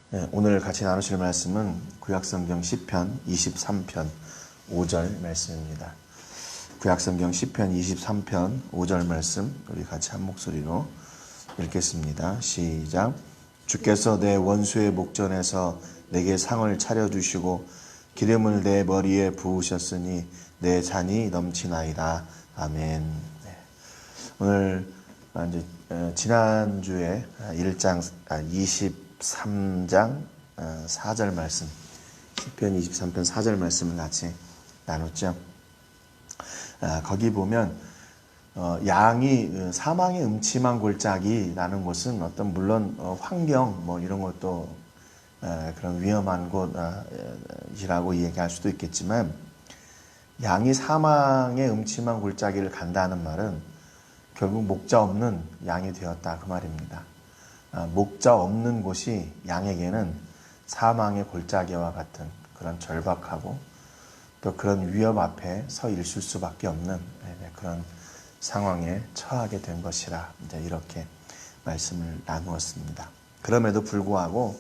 네, 오늘 같이 나누실 말씀은 구약성경 시편 23편 5절 말씀입니다. 구약성경 시편 23편 5절 말씀 우리 같이 한 목소리로 읽겠습니다. 시작. 주께서 내 원수의 목전에서 내게 상을 차려주시고 기름을 내 머리에 부으셨으니 내 잔이 넘치나이다. 아멘. 네. 오늘 이제 지난주에 23장 4절 말씀, 시편 23편 4절 말씀을 같이 나눴죠. 거기 보면 양이 사망의 음침한 골짜기라는 곳은 어떤 물론 환경 뭐 이런 것도 그런 위험한 곳이라고 얘기할 수도 있겠지만, 양이 사망의 음침한 골짜기를 간다는 말은 결국 목자 없는 양이 되었다 그 말입니다. 목자 없는 곳이 양에게는 사망의 골짜기와 같은 그런 절박하고 또 그런 위협 앞에 서 있을 수밖에 없는 그런 상황에 처하게 된 것이라 이제 이렇게 말씀을 나누었습니다. 그럼에도 불구하고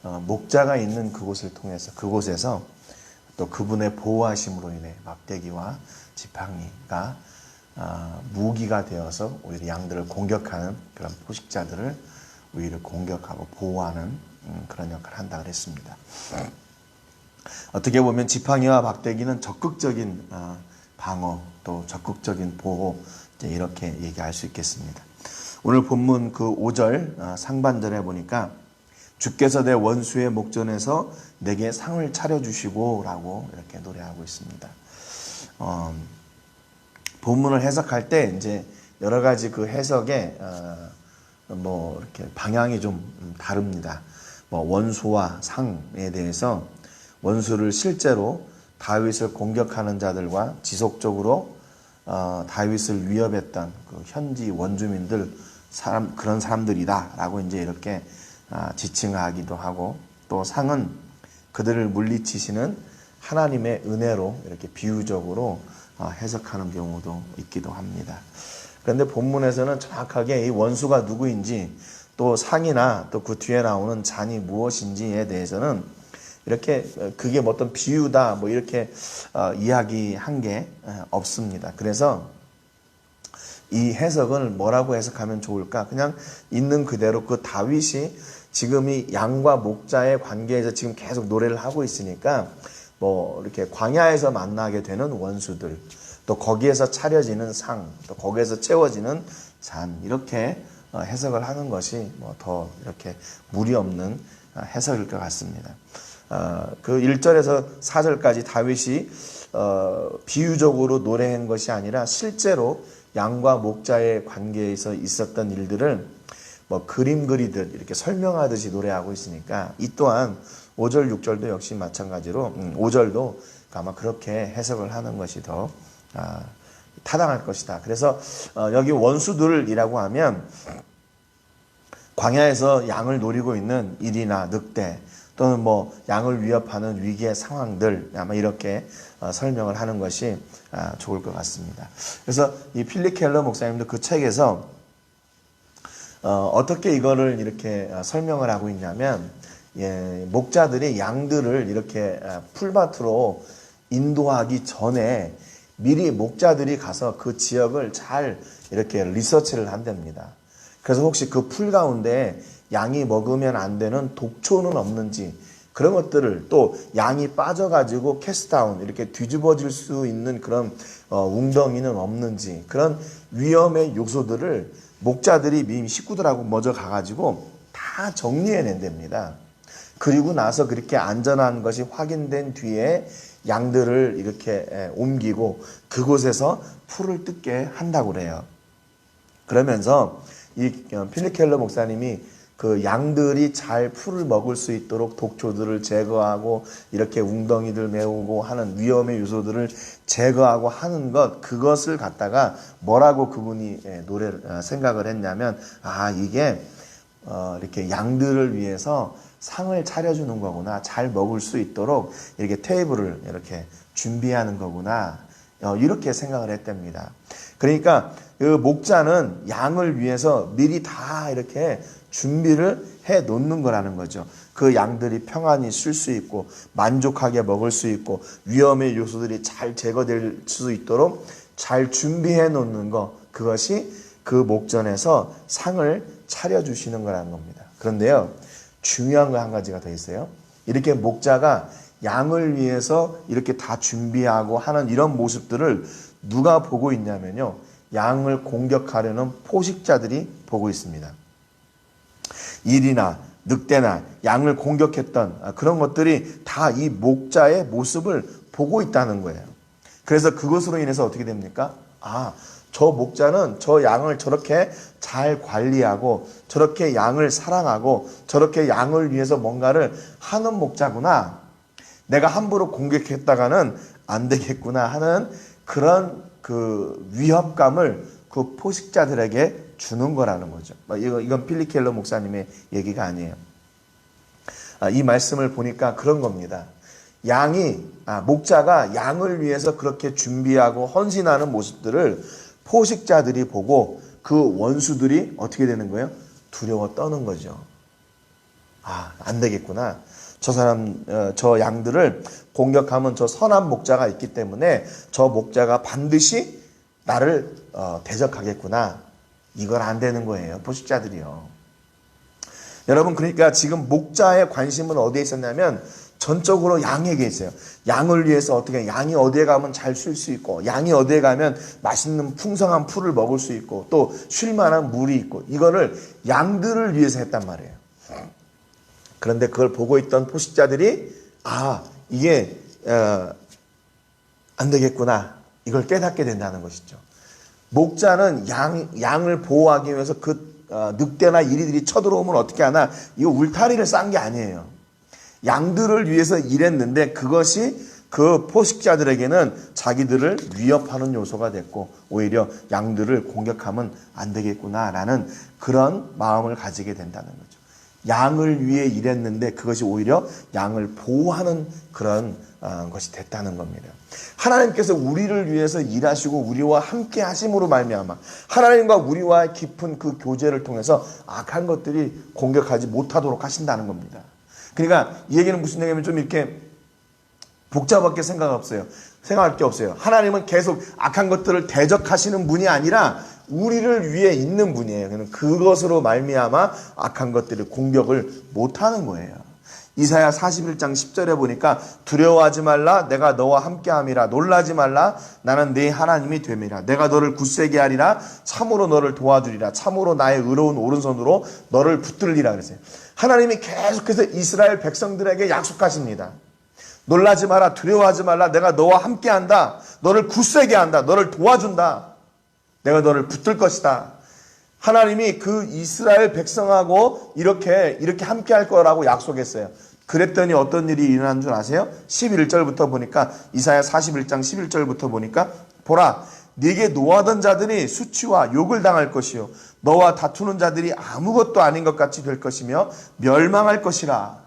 목자가 있는 그곳에서 또 그분의 보호하심으로 인해 막대기와 지팡이가 무기가 되어서 오히려 양들을 공격하는 그런 포식자들을 오히려 공격하고 보호하는 그런 역할을 한다 그랬습니다. 어떻게 보면 지팡이와 막대기는 적극적인 방어 또 적극적인 보호, 이렇게 얘기할 수 있겠습니다. 오늘 본문 그 5절 상반절에 보니까 주께서 내 원수의 목전에서 내게 상을 차려주시고 라고 이렇게 노래하고 있습니다. 본문을 해석할 때 이제 여러 가지 그 해석에 이렇게 방향이 좀 다릅니다. 원수와 상에 대해서 원수를 실제로 다윗을 공격하는 자들과 지속적으로 다윗을 위협했던 그 현지 원주민들 그런 사람들이다라고 이제 이렇게 지칭하기도 하고, 또 상은 그들을 물리치시는 하나님의 은혜로 이렇게 비유적으로 해석하는 경우도 있기도 합니다. 그런데 본문에서는 정확하게 이 원수가 누구인지 또 상이나 또 그 뒤에 나오는 잔이 무엇인지에 대해서는 이렇게 그게 어떤 비유다 이렇게 이야기한 게 없습니다. 그래서 이 해석을 뭐라고 해석하면 좋을까? 그냥 있는 그대로 그 다윗이 지금 이 양과 목자의 관계에서 지금 계속 노래를 하고 있으니까 이렇게 광야에서 만나게 되는 원수들, 또 거기에서 차려지는 상, 또 거기에서 채워지는 잔, 이렇게 해석을 하는 것이 더 이렇게 무리 없는 해석일 것 같습니다. 그 1절에서 4절까지 다윗이 비유적으로 노래한 것이 아니라 실제로 양과 목자의 관계에서 있었던 일들을 그림 그리듯 이렇게 설명하듯이 노래하고 있으니까, 이 또한 5절, 6절도 역시 마찬가지로 5절도 아마 그렇게 해석을 하는 것이 더 타당할 것이다. 그래서 여기 원수들이라고 하면 광야에서 양을 노리고 있는 일이나 늑대 또는 양을 위협하는 위기의 상황들, 아마 이렇게 설명을 하는 것이 좋을 것 같습니다. 그래서 이 필립 켈러 목사님도 그 책에서 어떻게 이거를 이렇게 설명을 하고 있냐면, 목자들이 양들을 이렇게 풀밭으로 인도하기 전에 미리 목자들이 가서 그 지역을 잘 이렇게 리서치를 한답니다. 그래서 혹시 그 풀 가운데 양이 먹으면 안 되는 독초는 없는지, 그런 것들을, 또 양이 빠져가지고 캐스트다운 이렇게 뒤집어질 수 있는 그런 웅덩이는 없는지, 그런 위험의 요소들을 목자들이 미리 식구들하고 먼저 가가지고 다 정리해낸답니다. 그리고 나서 그렇게 안전한 것이 확인된 뒤에 양들을 이렇게 옮기고 그곳에서 풀을 뜯게 한다고 그래요. 그러면서 이 필립 켈러 목사님이 그 양들이 잘 풀을 먹을 수 있도록 독초들을 제거하고 이렇게 웅덩이들 메우고 하는 위험의 요소들을 제거하고 하는 그것을 갖다가 뭐라고 그분이 생각을 했냐면, 이게 이렇게 양들을 위해서 상을 차려주는 거구나, 잘 먹을 수 있도록 이렇게 테이블을 이렇게 준비하는 거구나, 이렇게 생각을 했답니다. 그러니까 그 목자는 양을 위해서 미리 다 이렇게 준비를 해 놓는 거라는 거죠. 그 양들이 평안히 쉴 수 있고 만족하게 먹을 수 있고 위험의 요소들이 잘 제거될 수 있도록 잘 준비해 놓는 것, 그것이 그 목전에서 상을 차려주시는 거라는 겁니다. 그런데요, 중요한 거 한 가지가 더 있어요. 이렇게 목자가 양을 위해서 이렇게 다 준비하고 하는 이런 모습들을 누가 보고 있냐면요, 양을 공격하려는 포식자들이 보고 있습니다. 일이나 늑대나 양을 공격했던 그런 것들이 다 이 목자의 모습을 보고 있다는 거예요. 그래서 그것으로 인해서 어떻게 됩니까? 저 목자는 저 양을 저렇게 잘 관리하고 저렇게 양을 사랑하고 저렇게 양을 위해서 뭔가를 하는 목자구나. 내가 함부로 공격했다가는 안 되겠구나 하는 그런 그 위협감을 그 포식자들에게 주는 거라는 거죠. 이건 필리 켈러 목사님의 얘기가 아니에요. 이 말씀을 보니까 그런 겁니다. 목자가 양을 위해서 그렇게 준비하고 헌신하는 모습들을 포식자들이 보고 그 원수들이 어떻게 되는 거예요? 두려워 떠는 거죠. 안 되겠구나. 저 양들을 공격하면 저 선한 목자가 있기 때문에 저 목자가 반드시 나를 대적하겠구나. 이건 안 되는 거예요. 포식자들이요. 여러분, 그러니까 지금 목자의 관심은 어디에 있었냐면 전적으로 양에게 있어요. 양을 위해서 어떻게, 양이 어디에 가면 잘 쉴 수 있고, 양이 어디에 가면 맛있는 풍성한 풀을 먹을 수 있고, 또 쉴 만한 물이 있고, 이거를 양들을 위해서 했단 말이에요. 그런데 그걸 보고 있던 포식자들이 이게 안 되겠구나, 이걸 깨닫게 된다는 것이죠. 목자는 양을 보호하기 위해서 늑대나 이리들이 쳐들어오면 어떻게 하나, 이거 울타리를 싼 게 아니에요. 양들을 위해서 일했는데 그것이 그 포식자들에게는 자기들을 위협하는 요소가 됐고, 오히려 양들을 공격하면 안 되겠구나라는 그런 마음을 가지게 된다는 거죠. 양을 위해 일했는데 그것이 오히려 양을 보호하는 그런 것이 됐다는 겁니다. 하나님께서 우리를 위해서 일하시고 우리와 함께 하심으로 말미암아 하나님과 우리와의 깊은 그 교제를 통해서 악한 것들이 공격하지 못하도록 하신다는 겁니다. 그러니까 이 얘기는 무슨 얘기냐면 좀 이렇게 복잡하게 생각할 게 없어요. 하나님은 계속 악한 것들을 대적하시는 분이 아니라 우리를 위해 있는 분이에요. 그것으로 말미암아 악한 것들을 공격을 못하는 거예요. 이사야 41장 10절에 보니까 두려워하지 말라, 내가 너와 함께함이라. 놀라지 말라, 나는 네 하나님이 됨이라. 내가 너를 굳세게 하리라. 참으로 너를 도와주리라. 참으로 나의 의로운 오른손으로 너를 붙들리라 그랬어요. 하나님이 계속해서 이스라엘 백성들에게 약속하십니다. 놀라지 마라, 두려워하지 말라, 내가 너와 함께한다. 너를 굳세게 한다. 너를 도와준다. 내가 너를 붙들 것이다. 하나님이 그 이스라엘 백성하고 이렇게 함께 할 거라고 약속했어요. 그랬더니 어떤 일이 일어난 줄 아세요? 11절부터 보니까, 이사야 41장 11절부터 보니까, 보라, 네게 노하던 자들이 수치와 욕을 당할 것이요 너와 다투는 자들이 아무것도 아닌 것 같이 될 것이며 멸망할 것이라.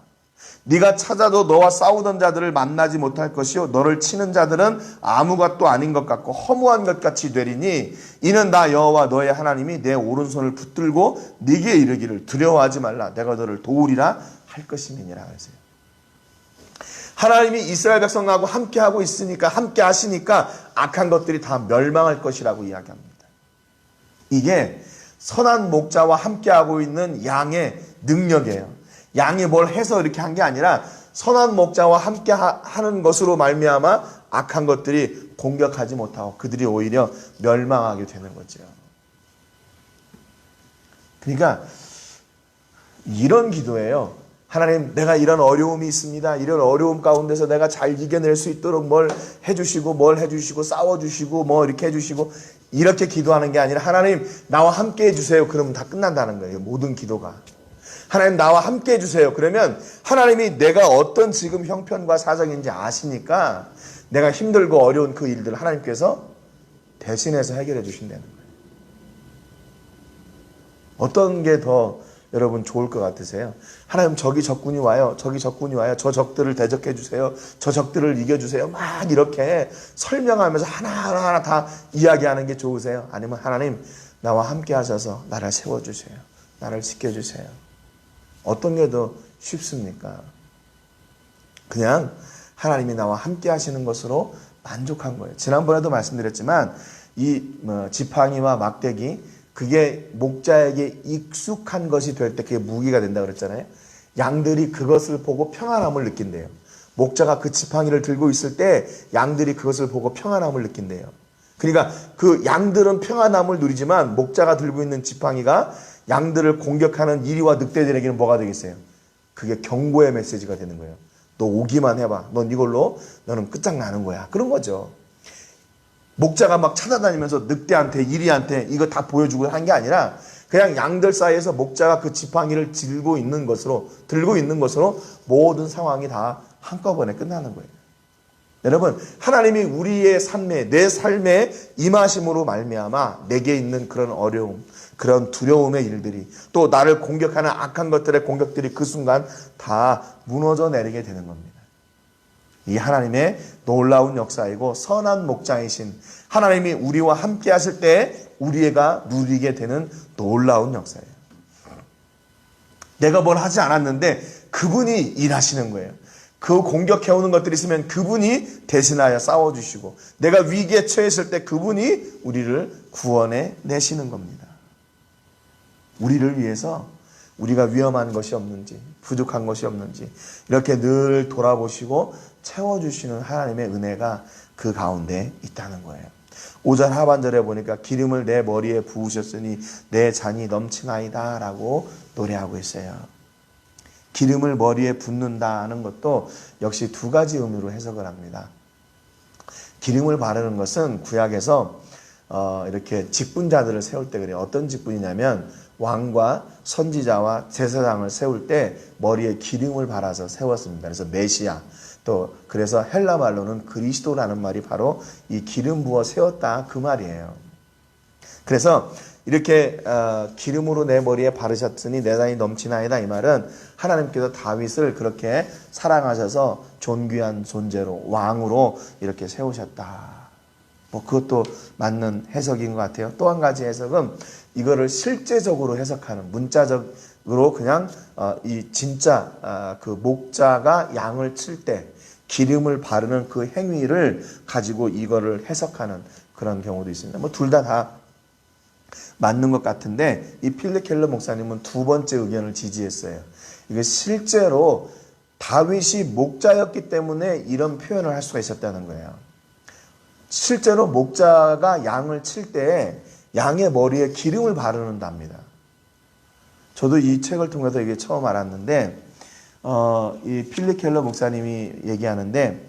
네가 찾아도 너와 싸우던 자들을 만나지 못할 것이요 너를 치는 자들은 아무것도 아닌 것 같고 허무한 것 같이 되리니 이는 나 여호와 너의 하나님이 내 오른손을 붙들고 네게 이르기를 두려워하지 말라, 내가 너를 도우리라 할 것임이니라 그랬어요. 하나님이 이스라엘 백성하고 함께하고 있으니까, 함께 하시니까 악한 것들이 다 멸망할 것이라고 이야기합니다. 이게 선한 목자와 함께하고 있는 양의 능력이에요. 양이 뭘 해서 이렇게 한 게 아니라 선한 목자와 함께 하는 것으로 말미암아 악한 것들이 공격하지 못하고 그들이 오히려 멸망하게 되는 거죠. 그러니까 이런 기도예요. 하나님, 내가 이런 어려움이 있습니다. 이런 어려움 가운데서 내가 잘 이겨낼 수 있도록 뭘 해주시고 싸워주시고 뭐 이렇게 해주시고, 이렇게 기도하는 게 아니라 하나님 나와 함께 해주세요. 그러면 다 끝난다는 거예요. 모든 기도가. 하나님 나와 함께 해주세요. 그러면 하나님이 내가 어떤 지금 형편과 사정인지 아시니까 내가 힘들고 어려운 그 일들을 하나님께서 대신해서 해결해 주신다는 거예요. 어떤 게 더 여러분 좋을 것 같으세요? 하나님, 저기 적군이 와요. 저기 적군이 와요. 저 적들을 대적해 주세요. 저 적들을 이겨주세요. 막 이렇게 설명하면서 하나하나 다 이야기하는 게 좋으세요? 아니면 하나님, 나와 함께 하셔서 나를 세워주세요. 나를 지켜주세요. 어떤 게 더 쉽습니까? 그냥 하나님이 나와 함께 하시는 것으로 만족한 거예요. 지난번에도 말씀드렸지만 이 지팡이와 막대기, 그게 목자에게 익숙한 것이 될 때 그게 무기가 된다고 그랬잖아요. 양들이 그것을 보고 평안함을 느낀대요. 목자가 그 지팡이를 들고 있을 때 양들이 그것을 보고 평안함을 느낀대요. 그러니까 그 양들은 평안함을 누리지만 목자가 들고 있는 지팡이가 양들을 공격하는 이리와 늑대들에게는 뭐가 되겠어요? 그게 경고의 메시지가 되는 거예요. 너 오기만 해봐. 넌 이걸로 너는 끝장나는 거야. 그런 거죠. 목자가 막 찾아다니면서 늑대한테 이리한테 이거 다 보여주고 한 게 아니라 그냥 양들 사이에서 목자가 그 지팡이를 들고 있는 것으로 모든 상황이 다 한꺼번에 끝나는 거예요. 여러분, 하나님이 우리의 삶에, 내 삶에 임하심으로 말미암아 내게 있는 그런 어려움, 그런 두려움의 일들이, 또 나를 공격하는 악한 것들의 공격들이 그 순간 다 무너져 내리게 되는 겁니다. 이 하나님의 놀라운 역사이고 선한 목자이신 하나님이 우리와 함께 하실 때 우리가 누리게 되는 놀라운 역사예요. 내가 뭘 하지 않았는데 그분이 일하시는 거예요. 그 공격해오는 것들이 있으면 그분이 대신하여 싸워주시고, 내가 위기에 처했을 때 그분이 우리를 구원해 내시는 겁니다. 우리를 위해서 우리가 위험한 것이 없는지, 부족한 것이 없는지 이렇게 늘 돌아보시고 채워주시는 하나님의 은혜가 그 가운데 있다는 거예요. 5절 하반절에 보니까 기름을 내 머리에 부으셨으니 내 잔이 넘치나이다 라고 노래하고 있어요. 기름을 머리에 붓는다는 것도 역시 두 가지 의미로 해석을 합니다. 기름을 바르는 것은 구약에서 이렇게 직분자들을 세울 때 그래요. 어떤 직분이냐면 왕과 선지자와 제사장을 세울 때 머리에 기름을 발라서 세웠습니다. 그래서 메시아, 또 그래서 헬라 말로는 그리스도라는 말이 바로 이 기름 부어 세웠다 그 말이에요. 그래서 이렇게 기름으로 내 머리에 바르셨으니 내 잔이 넘치나이다, 이 말은 하나님께서 다윗을 그렇게 사랑하셔서 존귀한 존재로, 왕으로 이렇게 세우셨다. 뭐 그것도 맞는 해석인 것 같아요. 또 한 가지 해석은 이거를 실제적으로 해석하는, 문자적으로 그냥 이 진짜 그 목자가 양을 칠 때 기름을 바르는 그 행위를 가지고 이거를 해석하는 그런 경우도 있습니다. 뭐 둘 다 맞는 것 같은데 이 필립 켈러 목사님은 두 번째 의견을 지지했어요. 이게 실제로 다윗이 목자였기 때문에 이런 표현을 할 수가 있었다는 거예요. 실제로 목자가 양을 칠 때 양의 머리에 기름을 바르는답니다. 저도 이 책을 통해서 이게 처음 알았는데 이 필립 켈러 목사님이 얘기하는데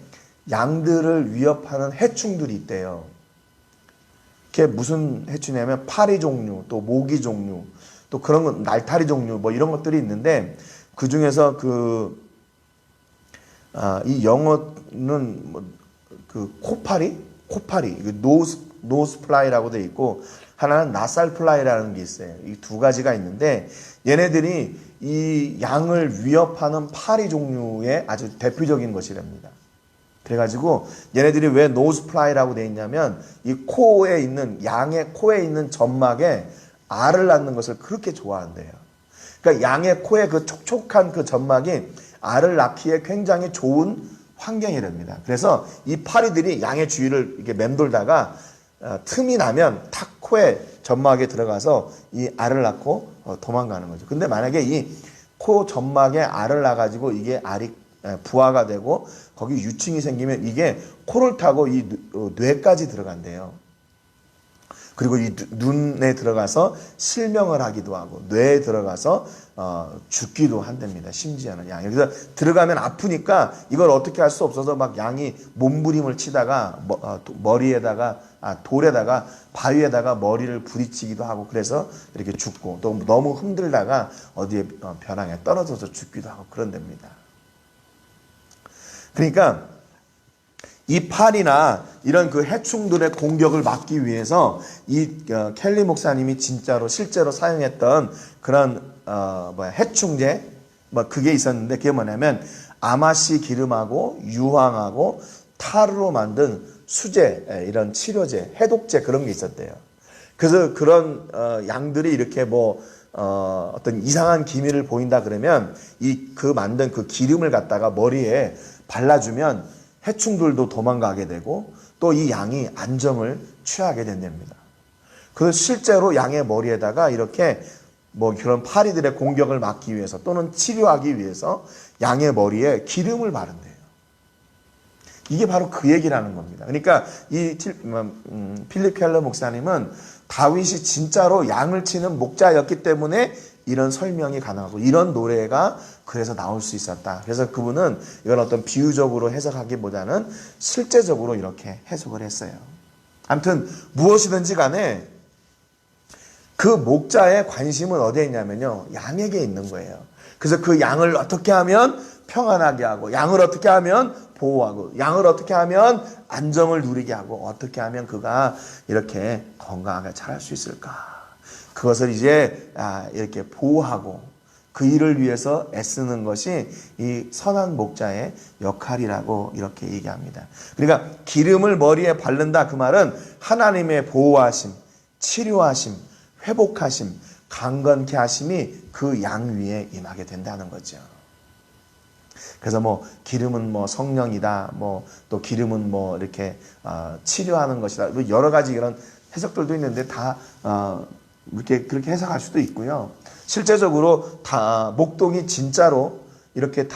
양들을 위협하는 해충들이 있대요. 그게 무슨 해충이냐면 파리 종류, 또 모기 종류, 또 그런 것, 날타리 종류, 뭐 이런 것들이 있는데 그 중에서 이 영어는 뭐 그 코파리, 노스 플라이라고 돼 있고 하나는 나살 플라이라는 게 있어요. 이 두 가지가 있는데 얘네들이 이 양을 위협하는 파리 종류의 아주 대표적인 것이랍니다. 그래가지고 얘네들이 왜 노스 플라이라고 돼 있냐면 이 코에 있는, 양의 코에 있는 점막에 알을 낳는 것을 그렇게 좋아한대요. 그러니까 양의 코에 그 촉촉한 그 점막이 알을 낳기에 굉장히 좋은 환경이랍니다. 그래서 이 파리들이 양의 주위를 이렇게 맴돌다가 틈이 나면 탁 코에 점막에 들어가서 이 알을 낳고 도망가는 거죠. 근데 만약에 이 코 점막에 알을 낳아가지고 이게 알이 부화가 되고 거기 유충이 생기면 이게 코를 타고 이 뇌까지 들어간대요. 그리고 이 눈에 들어가서 실명을 하기도 하고 뇌에 들어가서 죽기도 한답니다. 심지어는 양이. 그래서 들어가면 아프니까 이걸 어떻게 할 수 없어서 막 양이 몸부림을 치다가 머리에다가 돌에다가 바위에다가 머리를 부딪히기도 하고 그래서 이렇게 죽고 또 너무 힘들다가 어디에 벼랑에 떨어져서 죽기도 하고 그런답니다. 그러니까 이 파리나 이런 그 해충들의 공격을 막기 위해서 이 켈리 목사님이 진짜로 실제로 사용했던 그런 해충제 그게 있었는데 그게 뭐냐면 아마씨 기름하고 유황하고 타르로 만든 수제, 이런 치료제, 해독제 그런 게 있었대요. 그래서 그런 양들이 이렇게 어떤 이상한 기미를 보인다 그러면 그 만든 그 기름을 갖다가 머리에 발라주면 해충들도 도망가게 되고 또 이 양이 안정을 취하게 된답니다. 그래서 실제로 양의 머리에다가 이렇게 뭐 그런 파리들의 공격을 막기 위해서 또는 치료하기 위해서 양의 머리에 기름을 바른대요. 이게 바로 그 얘기라는 겁니다. 그러니까 이 필립 켈러 목사님은 다윗이 진짜로 양을 치는 목자였기 때문에 이런 설명이 가능하고 이런 노래가 그래서 나올 수 있었다. 그래서 그분은 이건 어떤 비유적으로 해석하기보다는 실제적으로 이렇게 해석을 했어요. 아무튼 무엇이든지 간에 그 목자의 관심은 어디에 있냐면요, 양에게 있는 거예요. 그래서 그 양을 어떻게 하면 평안하게 하고, 양을 어떻게 하면 보호하고, 양을 어떻게 하면 안정을 누리게 하고, 어떻게 하면 그가 이렇게 건강하게 자랄 수 있을까? 그것을 이제 이렇게 보호하고 그 일을 위해서 애쓰는 것이 이 선한 목자의 역할이라고 이렇게 얘기합니다. 그러니까 기름을 머리에 바른다, 그 말은 하나님의 보호하심, 치료하심, 회복하심, 강건케 하심이 그 양 위에 임하게 된다는 거죠. 그래서 뭐 기름은 뭐 성령이다, 뭐 또 기름은 뭐 이렇게 치료하는 것이다, 여러 가지 이런 해석들도 있는데 다 이렇게 그렇게 해석할 수도 있고요. 실제적으로 목동이 진짜로 이렇게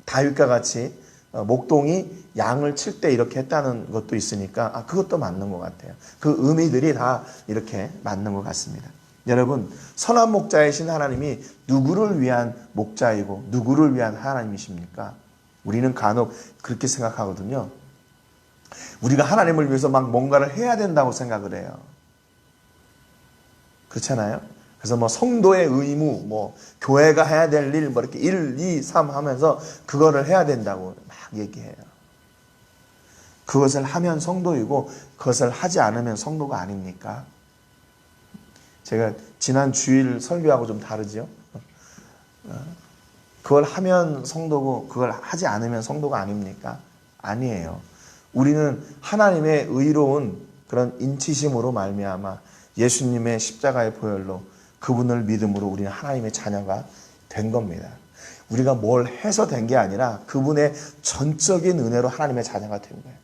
다윗과 같이 목동이 양을 칠 때 이렇게 했다는 것도 있으니까 그것도 맞는 것 같아요. 그 의미들이 다 이렇게 맞는 것 같습니다. 여러분, 선한 목자이신 하나님이 누구를 위한 목자이고 누구를 위한 하나님이십니까? 우리는 간혹 그렇게 생각하거든요. 우리가 하나님을 위해서 막 뭔가를 해야 된다고 생각을 해요. 그렇잖아요? 그래서 뭐 성도의 의무, 뭐 교회가 해야 될 일, 뭐 이렇게 1, 2, 3 하면서 그거를 해야 된다고 막 얘기해요. 그것을 하면 성도이고 그것을 하지 않으면 성도가 아닙니까? 제가 지난 주일 설교하고 좀 다르죠? 그걸 하면 성도고 그걸 하지 않으면 성도가 아닙니까? 아니에요. 우리는 하나님의 의로운 그런 인치심으로 말미암아 예수님의 십자가의 보혈로 그분을 믿음으로 우리는 하나님의 자녀가 된 겁니다. 우리가 뭘 해서 된 게 아니라 그분의 전적인 은혜로 하나님의 자녀가 된 거예요.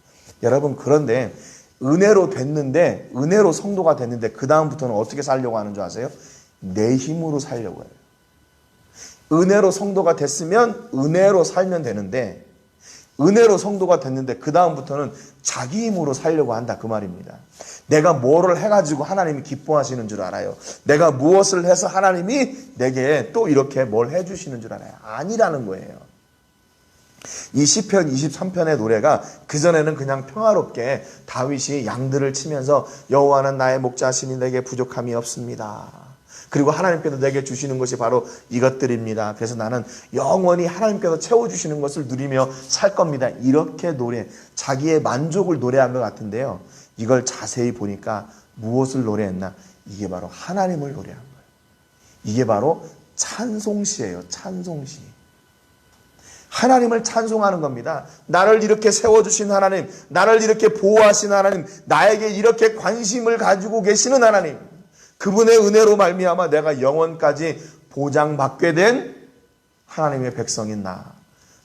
여러분, 그런데 은혜로 됐는데, 은혜로 성도가 됐는데 그 다음부터는 어떻게 살려고 하는 줄 아세요? 내 힘으로 살려고 해요. 은혜로 성도가 됐으면 은혜로 살면 되는데, 은혜로 성도가 됐는데 그 다음부터는 자기 힘으로 살려고 한다, 그 말입니다. 내가 뭐를 해가지고 하나님이 기뻐하시는 줄 알아요. 내가 무엇을 해서 하나님이 내게 또 이렇게 뭘 해주시는 줄 알아요. 아니라는 거예요. 이 시편 23편의 노래가 그전에는 그냥 평화롭게 다윗이 양들을 치면서 여호와는 나의 목자시니 내게 부족함이 없습니다. 그리고 하나님께서 내게 주시는 것이 바로 이것들입니다. 그래서 나는 영원히 하나님께서 채워주시는 것을 누리며 살 겁니다. 이렇게 자기의 만족을 노래한 것 같은데요. 이걸 자세히 보니까 무엇을 노래했나? 이게 바로 하나님을 노래한 거예요. 이게 바로 찬송시예요. 찬송시. 하나님을 찬송하는 겁니다. 나를 이렇게 세워주신 하나님, 나를 이렇게 보호하신 하나님, 나에게 이렇게 관심을 가지고 계시는 하나님, 그분의 은혜로 말미암아 내가 영원까지 보장받게 된 하나님의 백성인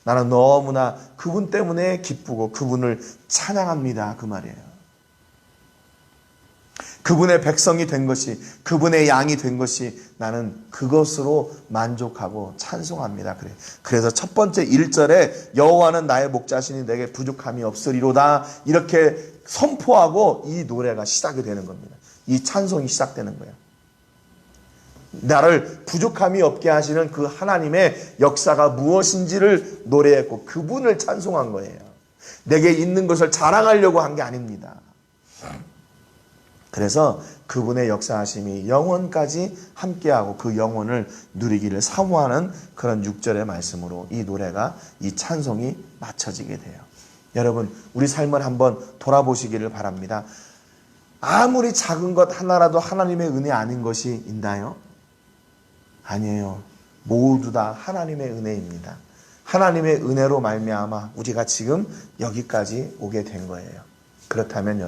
나는 너무나 그분 때문에 기쁘고 그분을 찬양합니다, 그 말이에요. 그분의 백성이 된 것이, 그분의 양이 된 것이 나는 그것으로 만족하고 찬송합니다. 그래서 첫 번째 1절에 여호와는 나의 목자시니 내게 부족함이 없으리로다, 이렇게 선포하고 이 노래가 시작이 되는 겁니다. 이 찬송이 시작되는 거예요. 나를 부족함이 없게 하시는 그 하나님의 역사가 무엇인지를 노래했고 그분을 찬송한 거예요. 내게 있는 것을 자랑하려고 한 게 아닙니다. 그래서 그분의 역사하심이 영원까지 함께하고 그 영원을 누리기를 사모하는 그런 6절의 말씀으로 이 노래가, 이 찬송이 맞춰지게 돼요. 여러분, 우리 삶을 한번 돌아보시기를 바랍니다. 아무리 작은 것 하나라도 하나님의 은혜 아닌 것이 있나요? 아니에요. 모두 다 하나님의 은혜입니다. 하나님의 은혜로 말미암아 우리가 지금 여기까지 오게 된 거예요. 그렇다면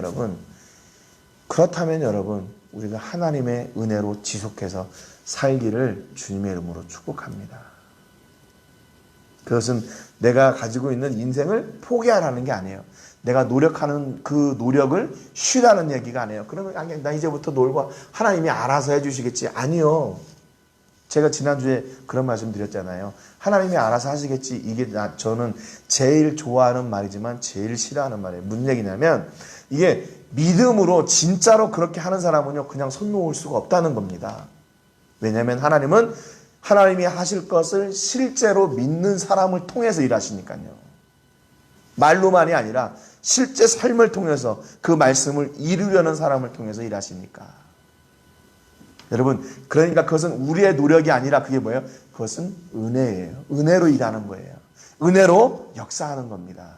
여러분, 우리가 하나님의 은혜로 지속해서 살기를 주님의 이름으로 축복합니다. 그것은 내가 가지고 있는 인생을 포기하라는 게 아니에요. 내가 노력하는 그 노력을 쉬라는 얘기가 아니에요. 그러면 나 이제부터 놀고 하나님이 알아서 해주시겠지. 아니요. 제가 지난주에 그런 말씀 드렸잖아요. 하나님이 알아서 하시겠지. 이게 저는 제일 좋아하는 말이지만 제일 싫어하는 말이에요. 무슨 얘기냐면 이게 믿음으로 진짜로 그렇게 하는 사람은요, 그냥 손 놓을 수가 없다는 겁니다. 왜냐하면 하나님은 하나님이 하실 것을 실제로 믿는 사람을 통해서 일하시니까요. 말로만이 아니라 실제 삶을 통해서 그 말씀을 이루려는 사람을 통해서 일하시니까. 여러분, 그러니까 그것은 우리의 노력이 아니라 그게 뭐예요? 그것은 은혜예요. 은혜로 일하는 거예요. 은혜로 역사하는 겁니다.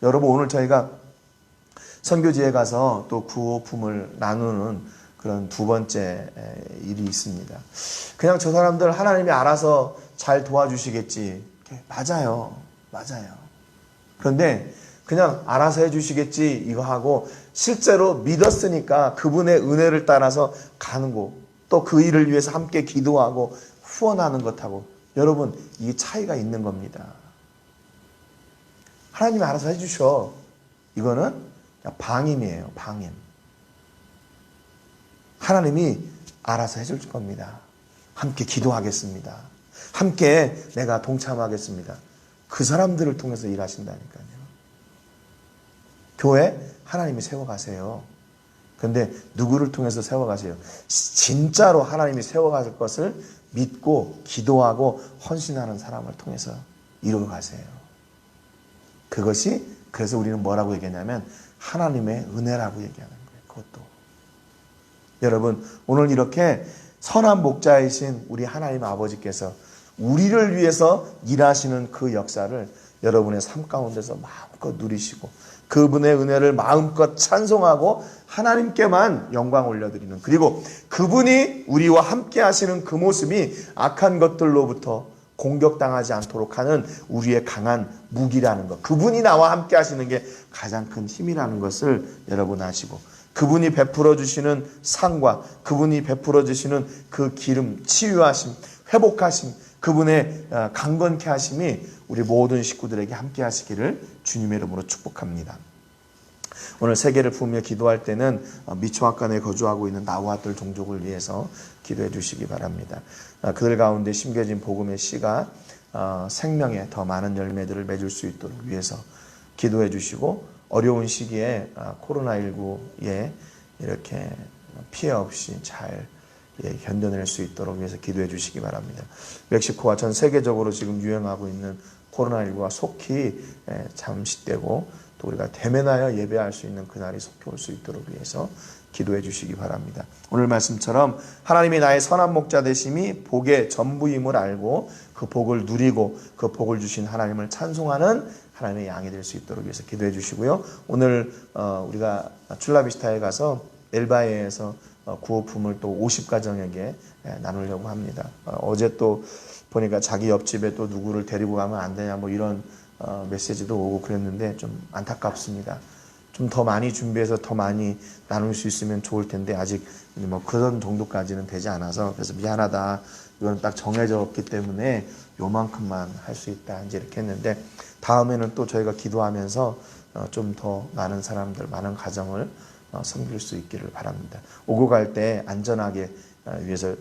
여러분, 오늘 저희가 선교지에 가서 또 구호품을 나누는 그런 두 번째 일이 있습니다. 그냥 저 사람들 하나님이 알아서 잘 도와주시겠지. 맞아요. 맞아요. 그런데 그냥 알아서 해주시겠지 이거 하고 실제로 믿었으니까 그분의 은혜를 따라서 가는 거 또 그 일을 위해서 함께 기도하고 후원하는 것하고 여러분 이 차이가 있는 겁니다. 하나님이 알아서 해주셔. 이거는 방임이에요. 방임. 하나님이 알아서 해줄 겁니다. 함께 기도하겠습니다. 함께 내가 동참하겠습니다. 그 사람들을 통해서 일하신다니까요. 교회 하나님이 세워가세요. 그런데 누구를 통해서 세워가세요? 진짜로 하나님이 세워가실 것을 믿고 기도하고 헌신하는 사람을 통해서 이루어가세요. 그것이 그래서 우리는 뭐라고 얘기하냐면 하나님의 은혜라고 얘기하는 거예요. 그것도. 여러분 오늘 이렇게 선한 목자이신 우리 하나님 아버지께서 우리를 위해서 일하시는 그 역사를 여러분의 삶 가운데서 마음껏 누리시고 그분의 은혜를 마음껏 찬송하고 하나님께만 영광 올려드리는 그리고 그분이 우리와 함께 하시는 그 모습이 악한 것들로부터 공격당하지 않도록 하는 우리의 강한 무기라는 것. 그분이 나와 함께 하시는 게 가장 큰 힘이라는 것을 여러분 아시고 그분이 베풀어 주시는 상과 그분이 베풀어 주시는 그 기름, 치유하심, 회복하심, 그분의 강건케 하심이 우리 모든 식구들에게 함께 하시기를 주님의 이름으로 축복합니다. 오늘 세계를 품으며 기도할 때는 미초아간에 거주하고 있는 나와 아들 종족을 위해서 기도해 주시기 바랍니다. 그들 가운데 심겨진 복음의 씨가 생명에 더 많은 열매들을 맺을 수 있도록 위해서 기도해 주시고 어려운 시기에 코로나19에 이렇게 피해 없이 잘 견뎌낼 수 있도록 위해서 기도해 주시기 바랍니다. 멕시코와 전 세계적으로 지금 유행하고 있는 코로나19가 속히 잠식되고 또 우리가 대면하여 예배할 수 있는 그날이 속히 올 수 있도록 위해서 기도해 주시기 바랍니다. 오늘 말씀처럼 하나님이 나의 선한 목자 되심이 복의 전부임을 알고 그 복을 누리고 그 복을 주신 하나님을 찬송하는 하나님의 양이 될 수 있도록 위해서 기도해 주시고요. 오늘 우리가 출라비스타에 가서 엘바에에서 구호품을 또 50가정에게 나누려고 합니다. 어제 또 보니까 자기 옆집에 또 누구를 데리고 가면 안 되냐 뭐 이런 메시지도 오고 그랬는데 좀 안타깝습니다. 좀 더 많이 준비해서 더 많이 나눌 수 있으면 좋을 텐데 아직 뭐 그런 정도까지는 되지 않아서 그래서 미안하다. 이건 딱 정해졌기 때문에 요만큼만 할 수 있다. 이제 이렇게 했는데 다음에는 또 저희가 기도하면서 좀 더 많은 사람들, 많은 가정을 섬길 수 있기를 바랍니다. 오고 갈 때 안전하게 위해서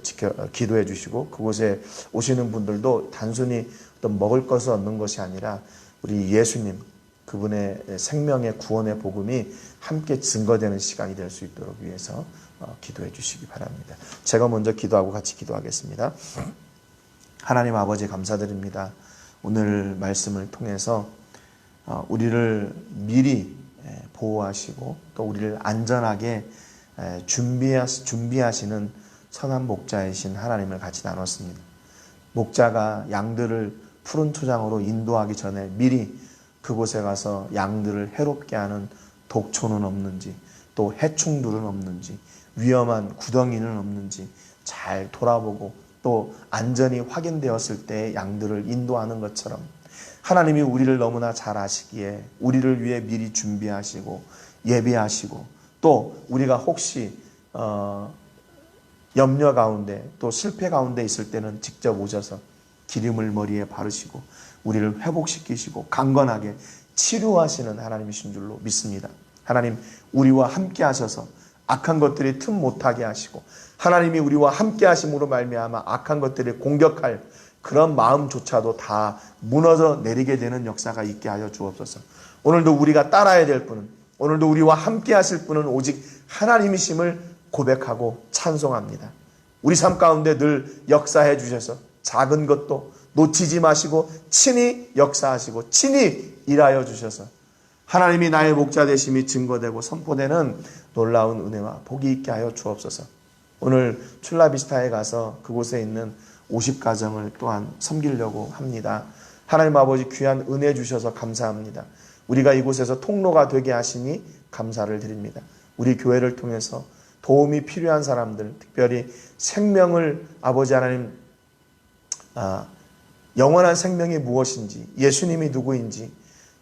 기도해 주시고 그곳에 오시는 분들도 단순히 어떤 먹을 것을 얻는 것이 아니라 우리 예수님 그분의 생명의 구원의 복음이 함께 증거되는 시간이 될 수 있도록 위해서 기도해 주시기 바랍니다. 제가 먼저 기도하고 같이 기도하겠습니다. 하나님 아버지 감사드립니다. 오늘 말씀을 통해서 우리를 미리 보호하시고 또 우리를 안전하게 준비하시는 선한 목자이신 하나님을 같이 나눴습니다. 목자가 양들을 푸른 초장으로 인도하기 전에 미리 그곳에 가서 양들을 해롭게 하는 독초는 없는지 또 해충들은 없는지 위험한 구덩이는 없는지 잘 돌아보고 또 안전이 확인되었을 때 양들을 인도하는 것처럼 하나님이 우리를 너무나 잘 아시기에 우리를 위해 미리 준비하시고 예배하시고 또 우리가 혹시 염려 가운데 또 실패 가운데 있을 때는 직접 오셔서 기름을 머리에 바르시고 우리를 회복시키시고 강건하게 치료하시는 하나님이신 줄로 믿습니다. 하나님 우리와 함께 하셔서 악한 것들이 틈 못하게 하시고 하나님이 우리와 함께 하심으로 말미암아 악한 것들을 공격할 그런 마음조차도 다 무너져 내리게 되는 역사가 있게 하여 주옵소서. 오늘도 우리가 따라야 될 분은, 오늘도 우리와 함께 하실 분은 오직 하나님이심을 고백하고 찬송합니다. 우리 삶 가운데 늘 역사해 주셔서 작은 것도 놓치지 마시고 친히 역사하시고 친히 일하여 주셔서 하나님이 나의 목자 되심이 증거되고 선포되는 놀라운 은혜와 복이 있게 하여 주옵소서. 오늘 출라비스타에 가서 그곳에 있는 50가정을 또한 섬기려고 합니다. 하나님 아버지 귀한 은혜 주셔서 감사합니다. 우리가 이곳에서 통로가 되게 하시니 감사를 드립니다. 우리 교회를 통해서 도움이 필요한 사람들, 특별히 생명을 아버지 하나님 영원한 생명이 무엇인지, 예수님이 누구인지,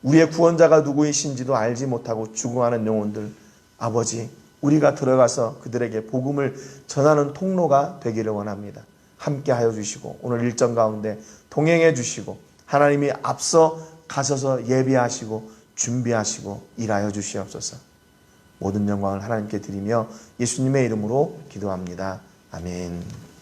우리의 구원자가 누구이신지도 알지 못하고 죽어가는 영혼들, 아버지 우리가 들어가서 그들에게 복음을 전하는 통로가 되기를 원합니다. 함께 하여 주시고 오늘 일정 가운데 동행해 주시고 하나님이 앞서 가셔서 예비하시고 준비하시고 일하여 주시옵소서. 모든 영광을 하나님께 드리며 예수님의 이름으로 기도합니다. 아멘.